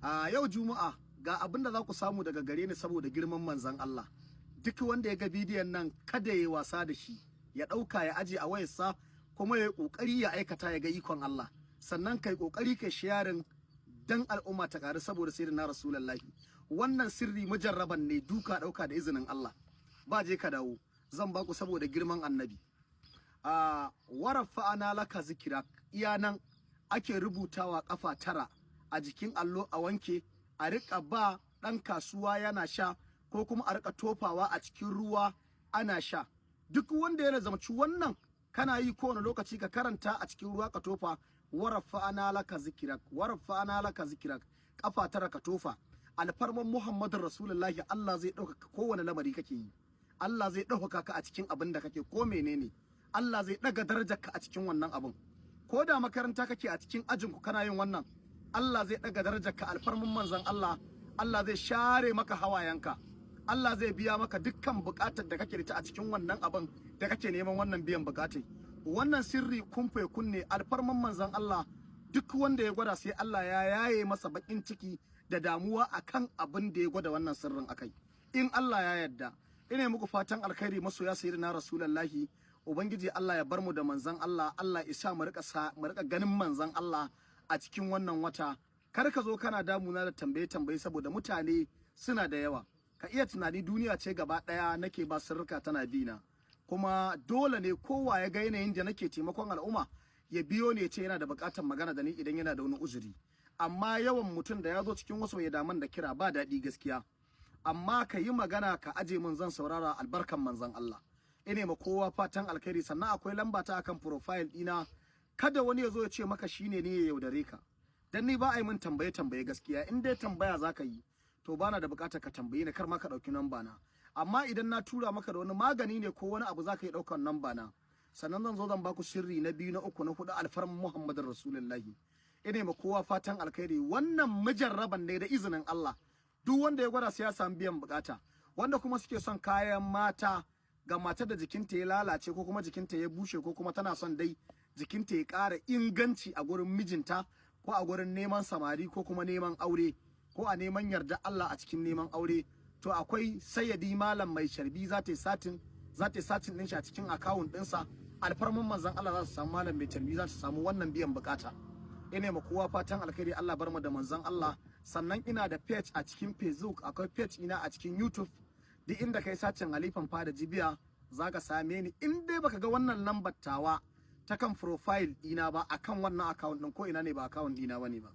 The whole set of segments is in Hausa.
A yau Juma'a ga abin da za ku samu daga gare ni saboda girman manzon Allah. Duk wanda ya ga bidiyon nan kada ya wasa da shi, ya ɗauka ya aje a wayarsa kuma ya ƙoƙari ya aikata ya ga ikon Allah. Sannan kai ƙoƙari kai sharing dan al'umma ta ƙaru saboda sayyidina Rasulullahi. Wannan sirri mujarraban ne duka ɗauka da izinin Allah. Ba je ka dawo, zan baku saboda girman annabi. Warafa'ana laka zikirak, iya nan ake rubutawa kafa 9 a jikin allo a wanke, a rika ba ɗan kasuwa yana sha ko kuma a rika tofawa a cikin ruwa ana sha. Duk wanda ya lazamci wannan kana yi kowane lokaci ka karanta a cikin ruwa ka tofa. Warafa'ana laka zikirak, warafa'ana laka zikirak, kafa 9 ka tofa. Alfarman Muhammadin Rasulullahi, Allah zai ɗaukaka kowane lamari kake yi. Allah zai ɗaukaka ka a cikin abin da kake ko menene. Allah zai ɗaga darajarka a cikin wannan abin. Ko da makaranta kake a cikin ajinku kana yin wannan, Allah zai ɗaga darajarka alfarmin manzon Allah. Allah zai share maka hawayenka. Allah zai biya maka dukkan buƙatar da kake da ta a cikin wannan abin da kake neman wannan biyan buƙatai. Wannan sirri kumfe kunne alfarmin manzon Allah, duk wanda ya gwada sai Allah ya yaye masa baƙin ciki da damuwa akan abin da ya gwada wannan sirrin akai. In Allah ya yarda, ina muku fatan alkhairi masoya sayyidina Rasulullahi. Ubangiji Allah ya bar mu da manzon Allah, Allah ya sa mu rika ganin manzon Allah a cikin wannan wata. Kar ka zo kana damuna da tambaye saboda mutane suna da yawa. Ka iya tunani duniya ce gaba daya nake ba sirrika tana bina. Kuma dole ne kowa ya ga yanayin da nake taimakon al'umma ya biyo ne ya ce yana da bukatar magana da ni idan yana da wani uzuri. Amma yawan mutum da ya zo cikin wasu ya daman da kira ba daɗi gaskiya. Amma ka yi magana ka aje mun zan saurara albarkan manzon Allah. Ine ma kowa fatan alkhairi, sannan akwai lamba ta akan profile dina. Kada wani ya zo ya ce maka shine ne ya yaudare ka. Dan ni ba a yi min tambaye gaskiya. In dai tambaya zaka yi to bana da bukatar ka tambaye ni, kar ma ka dauki namba na. Amma idan na tura maka da wani magani ne ko wani abu zaka yi daukar namba na. Sannan zan zo zan baku sirri na 2 na 3 na 4 alfarman Muhammadin Rasulullahi. Ine ma kowa fatan alkhairi. Wannan mujarraban ne da izinin Allah. Duk wanda ya gwada sai ya samu biyan bukata. Wanda kuma suke son kayan mata, ga matar da jikinta ya lalace ko kuma jikinta ya bushe ko kuma tana son dai jikinta ya ƙara inganci a gurin mijinta ko a gurin neman samari ko kuma neman aure ko a neman yarda Allah a cikin neman aure, to akwai sayyadi malam mai sharbi za ta yi satin din shi a cikin account ɗinsa. Alfarman manzon Allah za su samu malam mai sharbi, za su samu wannan biyan bukata. Ina ma kowa fatan alkhairi, Allah bar mu da manzon Allah. Sannan ina da page a cikin Facebook, akwai page ina a cikin YouTube. Duk inda kai sacin Halifan Fada Jibiya zaka same ni. In dai baka ga wannan lambar tawa ta kan profile dina ba akan wannan account din, ko ina ne ba account dina bane ba.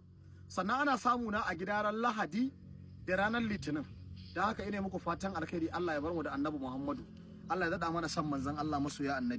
Sannan ana samu na a gidan Lahadi da ranar Litinin. Da haka ina muku fatan alkhairi, Allah ya bar mu da Annabi Muhammadu. Allah ya dada mana san manzon Allah, masoya Annabi.